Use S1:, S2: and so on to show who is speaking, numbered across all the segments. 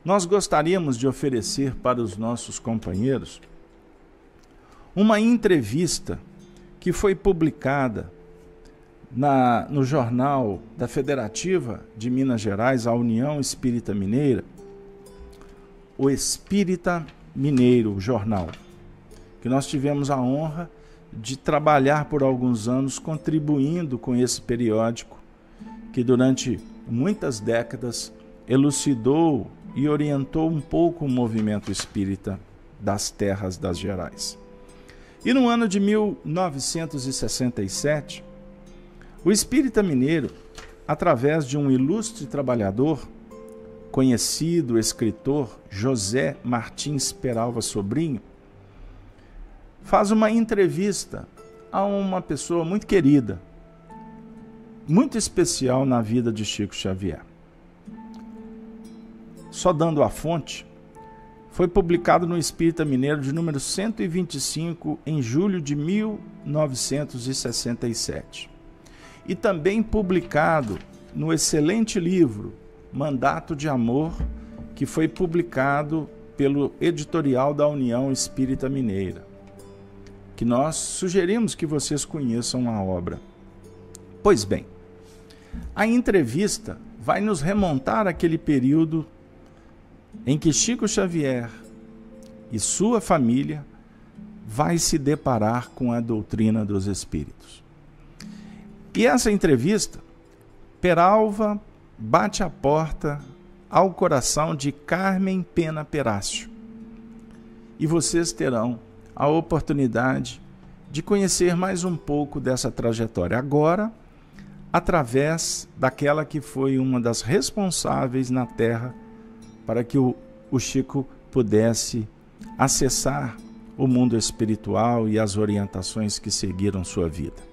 S1: nós gostaríamos de oferecer para os nossos companheiros uma entrevista que foi publicada no jornal da Federativa de Minas Gerais, a União Espírita Mineira, o Espírita Mineiro Jornal, que nós tivemos a honra de trabalhar por alguns anos contribuindo com esse periódico que durante muitas décadas elucidou e orientou um pouco o movimento espírita das terras das Gerais. E no ano de 1967, o Espírita Mineiro, através de um ilustre trabalhador, conhecido escritor José Martins Peralva Sobrinho, faz uma entrevista a uma pessoa muito querida, muito especial na vida de Chico Xavier. Só dando a fonte, foi publicado no Espírita Mineiro de número 125 em julho de 1967. E também publicado no excelente livro Mandato de Amor, que foi publicado pelo editorial da União Espírita Mineira, que nós sugerimos que vocês conheçam a obra. Pois bem, a entrevista vai nos remontar àquele período em que Chico Xavier e sua família vai se deparar com a doutrina dos espíritos. E essa entrevista, Peralva bate a porta ao coração de Carmen Pena Perácio. E vocês terão a oportunidade de conhecer mais um pouco dessa trajetória. Agora, através daquela que foi uma das responsáveis na Terra para que o Chico pudesse acessar o mundo espiritual e as orientações que seguiram sua vida.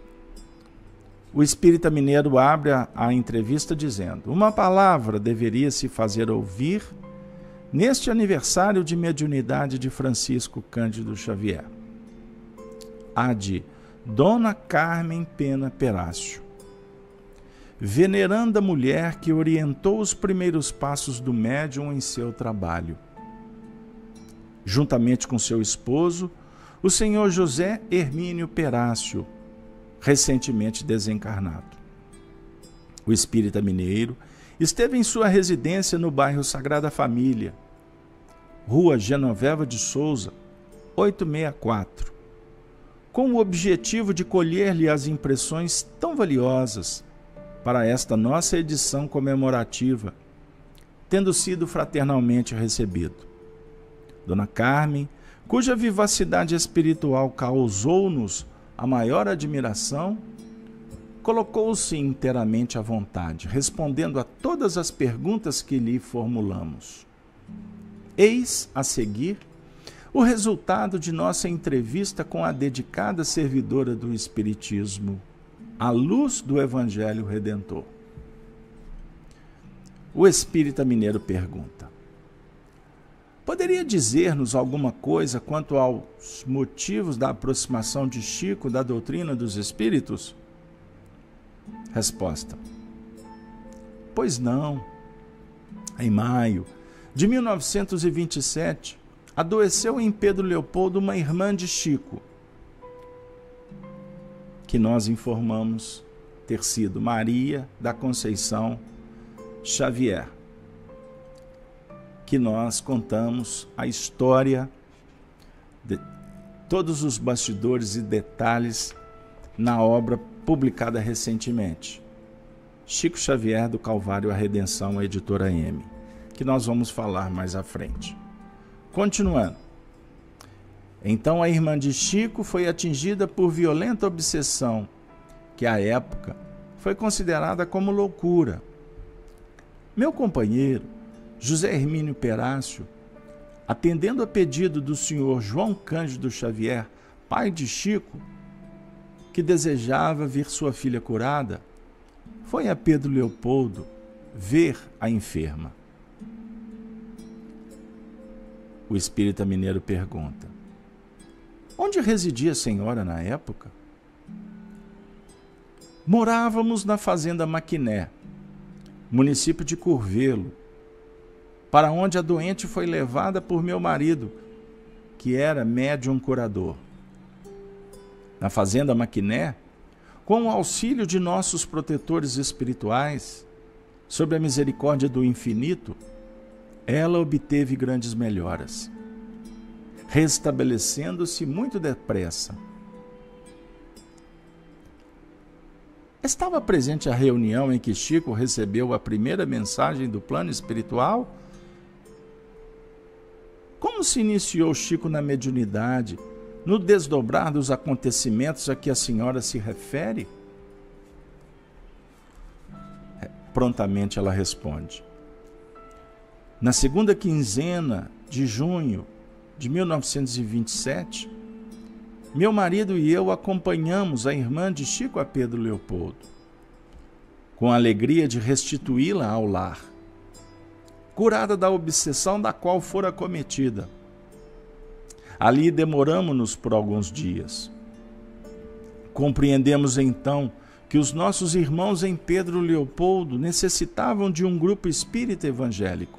S1: O Espírita Mineiro abre a entrevista dizendo: uma palavra deveria se fazer ouvir neste aniversário de mediunidade de Francisco Cândido Xavier. A de Dona Carmen Pena Perácio, veneranda mulher que orientou os primeiros passos do médium em seu trabalho. Juntamente com seu esposo, o senhor José Hermínio Perácio, recentemente desencarnado. O Espírita Mineiro esteve em sua residência no bairro Sagrada Família, Rua Genoveva de Souza, 864, com o objetivo de colher-lhe as impressões tão valiosas para esta nossa edição comemorativa, tendo sido fraternalmente recebido. Dona Carmen, cuja vivacidade espiritual causou-nos a maior admiração, colocou-se inteiramente à vontade, respondendo a todas as perguntas que lhe formulamos. Eis, a seguir, o resultado de nossa entrevista com a dedicada servidora do Espiritismo, à luz do Evangelho Redentor. O Espírita Mineiro pergunta: poderia dizer-nos alguma coisa quanto aos motivos da aproximação de Chico da doutrina dos espíritos? Resposta: pois não. Em maio de 1927, adoeceu em Pedro Leopoldo uma irmã de Chico, que nós informamos ter sido Maria da Conceição Xavier, que nós contamos a história de todos os bastidores e detalhes na obra publicada recentemente, Chico Xavier do Calvário à Redenção, a editora M, que nós vamos falar mais à frente. Continuando. Então a irmã de Chico foi atingida por violenta obsessão, que à época foi considerada como loucura. Meu companheiro, José Hermínio Perácio, atendendo a pedido do senhor João Cândido Xavier, pai de Chico, que desejava ver sua filha curada, foi a Pedro Leopoldo ver a enferma. O Espírita Mineiro pergunta: onde residia a senhora na época? Morávamos na fazenda Maquiné, município de Curvelo, para onde a doente foi levada por meu marido, que era médium curador. Na fazenda Maquiné, com o auxílio de nossos protetores espirituais, sob a misericórdia do infinito, ela obteve grandes melhoras, restabelecendo-se muito depressa. Estava presente a reunião em que Chico recebeu a primeira mensagem do plano espiritual? Como se iniciou Chico na mediunidade, no desdobrar dos acontecimentos a que a senhora se refere? Prontamente ela responde. Na segunda quinzena de junho de 1927, meu marido e eu acompanhamos a irmã de Chico a Pedro Leopoldo, com a alegria de restituí-la ao lar, curada da obsessão da qual fora acometida. Ali demoramo-nos por alguns dias. Compreendemos então que os nossos irmãos em Pedro Leopoldo necessitavam de um grupo espírita evangélico.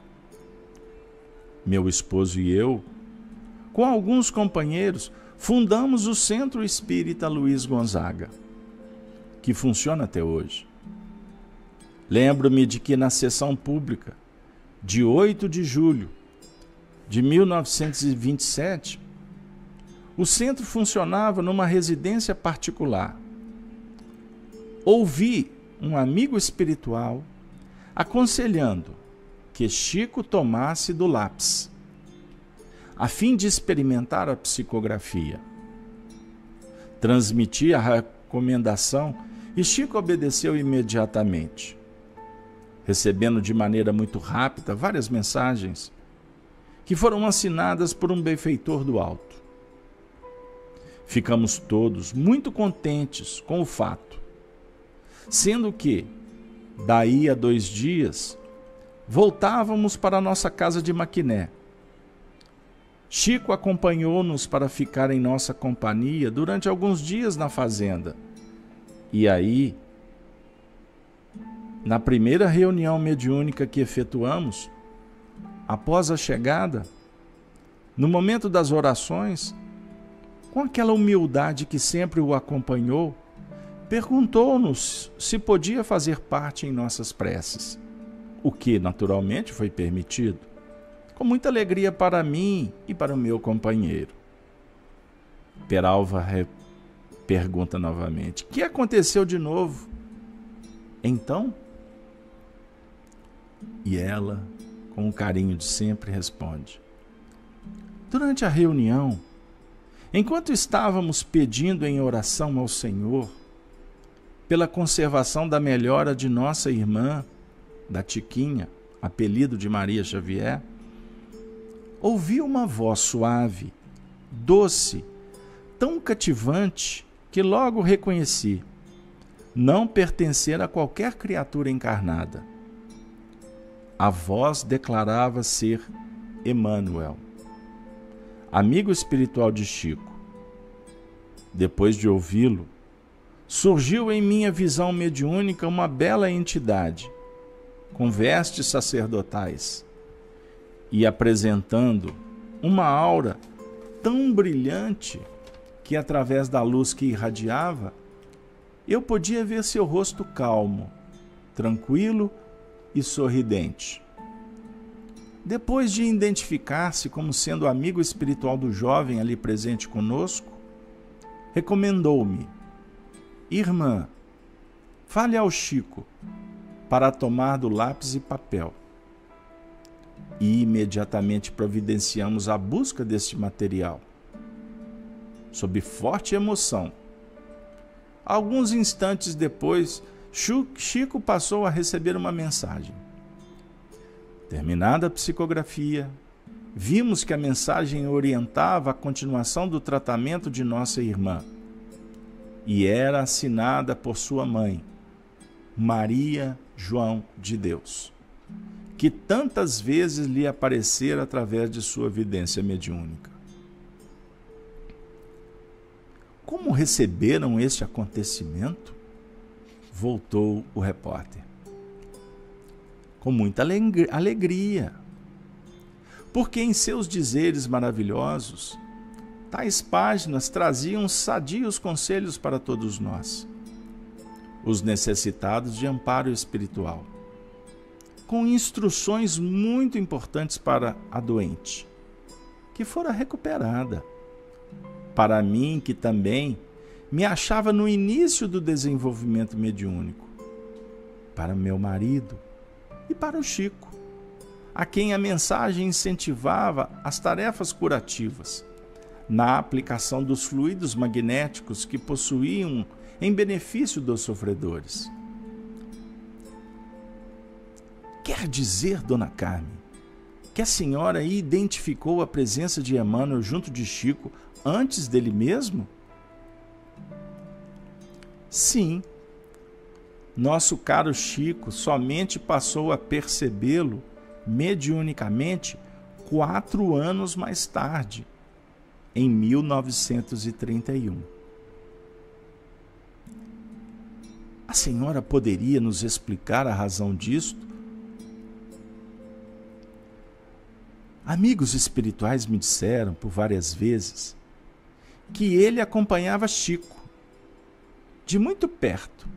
S1: Meu esposo e eu, com alguns companheiros, fundamos o Centro Espírita Luiz Gonzaga, que funciona até hoje. Lembro-me de que na sessão pública de 8 de julho de 1927, o centro funcionava numa residência particular. Ouvi um amigo espiritual aconselhando que Chico tomasse do lápis, a fim de experimentar a psicografia. Transmiti a recomendação e Chico obedeceu imediatamente, recebendo de maneira muito rápida várias mensagens que foram assinadas por um benfeitor do alto. Ficamos todos muito contentes com o fato, sendo que, daí a 2 dias, voltávamos para a nossa casa de Maquiné. Chico acompanhou-nos para ficar em nossa companhia durante alguns dias na fazenda. E aí, na primeira reunião mediúnica que efetuamos, após a chegada, no momento das orações, com aquela humildade que sempre o acompanhou, perguntou-nos se podia fazer parte em nossas preces, o que naturalmente foi permitido, com muita alegria para mim e para o meu companheiro. Peralva pergunta novamente: que aconteceu de novo? Então? E ela, com o carinho de sempre, responde: durante a reunião, enquanto estávamos pedindo em oração ao Senhor pela conservação da melhora de nossa irmã, da Tiquinha, apelido de Maria Xavier, ouvi uma voz suave, doce, tão cativante que logo reconheci não pertencer a qualquer criatura encarnada. A voz declarava ser Emmanuel, amigo espiritual de Chico. Depois de ouvi-lo, surgiu em minha visão mediúnica uma bela entidade, com vestes sacerdotais, e apresentando uma aura tão brilhante que, através da luz que irradiava, eu podia ver seu rosto calmo, tranquilo e sorridente. Depois de identificar-se como sendo amigo espiritual do jovem ali presente conosco, recomendou-me: irmã, fale ao Chico para tomar do lápis e papel. E imediatamente providenciamos a busca deste material. Sob forte emoção, alguns instantes depois, Chico passou a receber uma mensagem. Terminada a psicografia, vimos que a mensagem orientava a continuação do tratamento de nossa irmã e era assinada por sua mãe, Maria João de Deus, que tantas vezes lhe aparecera através de sua vidência mediúnica. Como receberam este acontecimento? Voltou o repórter. Com muita alegria. porque em seus dizeres maravilhosos, tais páginas traziam sadios conselhos para todos nós, os necessitados de amparo espiritual, com instruções muito importantes para a doente, que fora recuperada. Para mim, que também me achava no início do desenvolvimento mediúnico, para meu marido e para o Chico, a quem a mensagem incentivava as tarefas curativas, na aplicação dos fluidos magnéticos que possuíam em benefício dos sofredores. Quer dizer, Dona Carmen, que a senhora identificou a presença de Emmanuel junto de Chico antes dele mesmo? Sim. Nosso caro Chico somente passou a percebê-lo mediunicamente 4 anos mais tarde, em 1931. A senhora poderia nos explicar a razão disto? Amigos espirituais me disseram por várias vezes que ele acompanhava Chico de muito perto,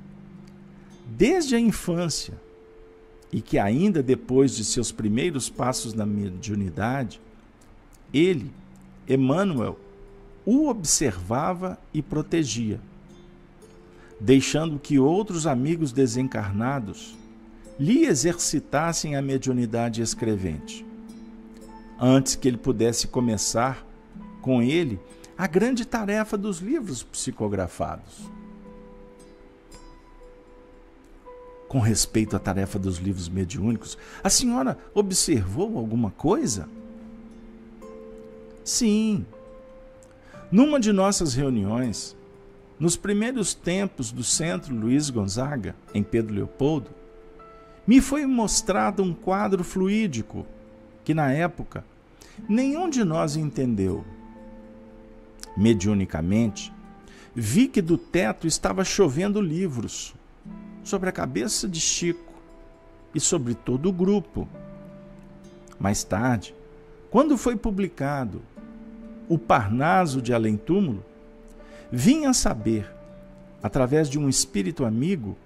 S1: desde a infância, e que ainda depois de seus primeiros passos na mediunidade, ele, Emmanuel, o observava e protegia, deixando que outros amigos desencarnados lhe exercitassem a mediunidade escrevente, antes que ele pudesse começar com ele a grande tarefa dos livros psicografados. Com respeito à tarefa dos livros mediúnicos, a senhora observou alguma coisa? Sim. Numa de nossas reuniões, nos primeiros tempos do Centro Luiz Gonzaga, em Pedro Leopoldo, me foi mostrado um quadro fluídico que, na época, nenhum de nós entendeu. Mediunicamente, vi que do teto estava chovendo livros sobre a cabeça de Chico e sobre todo o grupo. Mais tarde, quando foi publicado O Parnaso de Além Túmulo, vim a saber, através de um espírito amigo,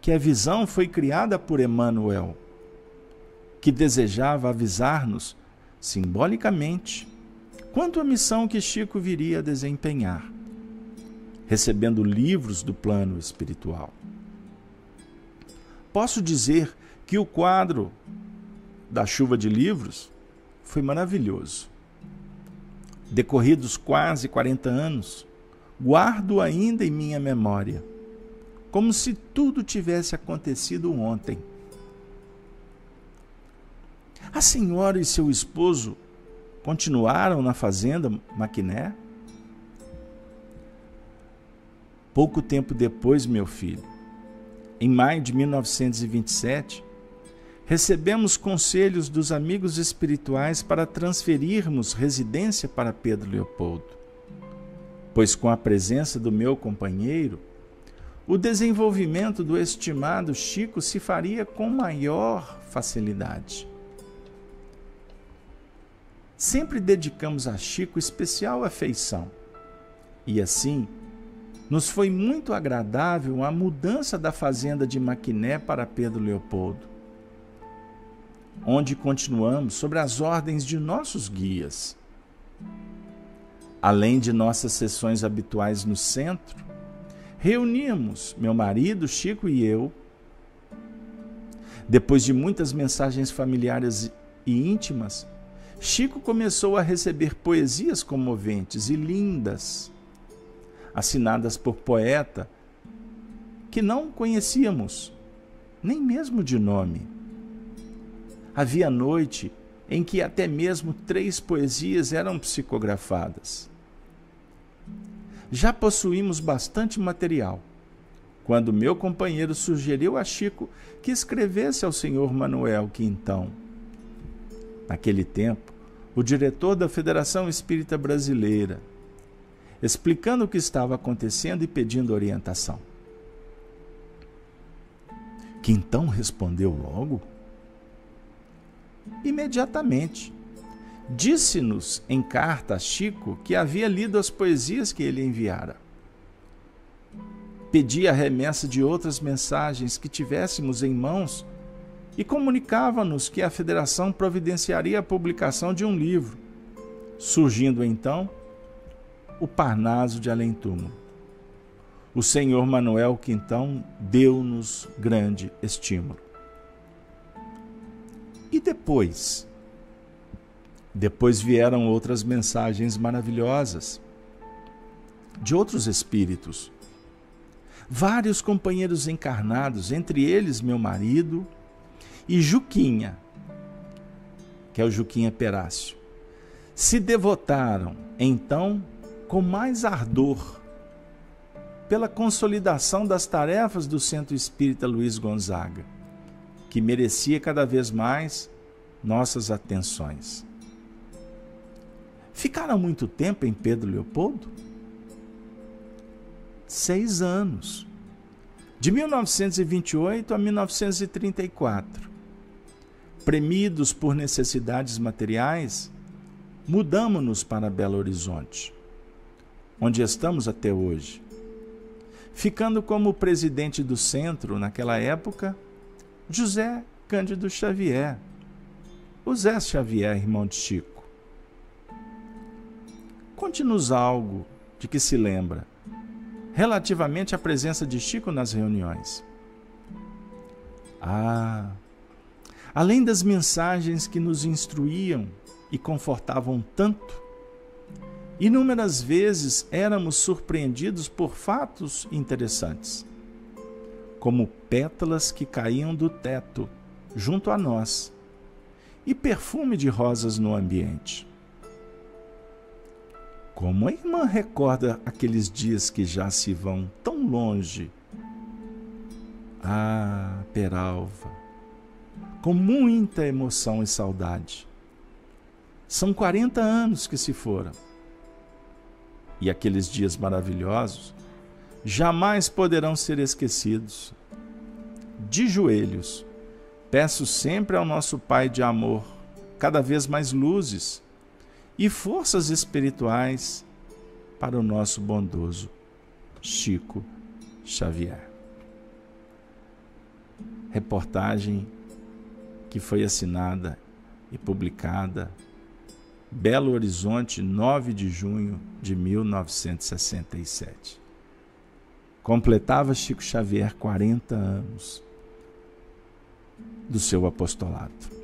S1: que a visão foi criada por Emmanuel, que desejava avisar-nos, simbolicamente, quanto à missão que Chico viria a desempenhar, recebendo livros do plano espiritual. Posso dizer que o quadro da chuva de livros foi maravilhoso. Decorridos quase 40 anos, guardo ainda em minha memória, como se tudo tivesse acontecido ontem. A senhora e seu esposo continuaram na fazenda Maquiné? Pouco tempo depois, meu filho, em maio de 1927, recebemos conselhos dos amigos espirituais para transferirmos residência para Pedro Leopoldo, pois com a presença do meu companheiro, o desenvolvimento do estimado Chico se faria com maior facilidade. Sempre dedicamos a Chico especial afeição, e assim, nos foi muito agradável a mudança da fazenda de Maquiné para Pedro Leopoldo, onde continuamos sobre as ordens de nossos guias. Além de nossas sessões habituais no centro, reuníamos meu marido, Chico e eu. Depois de muitas mensagens familiares e íntimas, Chico começou a receber poesias comoventes e lindas, assinadas por poeta que não conhecíamos, nem mesmo de nome. Havia noite em que até mesmo 3 poesias eram psicografadas. Já possuímos bastante material, quando meu companheiro sugeriu a Chico que escrevesse ao senhor Manuel Quintão, naquele tempo, o diretor da Federação Espírita Brasileira, explicando o que estava acontecendo e pedindo orientação. Quintão respondeu logo. Imediatamente. Disse-nos em carta a Chico que havia lido as poesias que ele enviara. Pedia a remessa de outras mensagens que tivéssemos em mãos e comunicava-nos que a Federação providenciaria a publicação de um livro, surgindo então o Parnaso de Além-Túmulo. O senhor Manuel Quintão deu-nos grande estímulo. E depois? Depois vieram outras mensagens maravilhosas de outros espíritos. Vários companheiros encarnados, entre eles meu marido e Juquinha, que é o Juquinha Perácio, se devotaram então com mais ardor pela consolidação das tarefas do Centro Espírita Luiz Gonzaga, que merecia cada vez mais nossas atenções. Ficaram muito tempo em Pedro Leopoldo? 6 anos. De 1928 a 1934. Premidos por necessidades materiais, mudamo-nos para Belo Horizonte, onde estamos até hoje, ficando como presidente do centro, naquela época, José Cândido Xavier, o Zé Xavier, irmão de Chico. Conte-nos algo de que se lembra, relativamente à presença de Chico nas reuniões. Além das mensagens que nos instruíam e confortavam tanto, inúmeras vezes éramos surpreendidos por fatos interessantes, como pétalas que caíam do teto junto a nós e perfume de rosas no ambiente. Como a irmã recorda aqueles dias que já se vão tão longe? Peralva, com muita emoção e saudade. São 40 anos que se foram. E aqueles dias maravilhosos jamais poderão ser esquecidos. De joelhos, peço sempre ao nosso Pai de amor cada vez mais luzes e forças espirituais para o nosso bondoso Chico Xavier. Reportagem que foi assinada e publicada Belo Horizonte, 9 de junho de 1967. Completava Chico Xavier 40 anos do seu apostolado.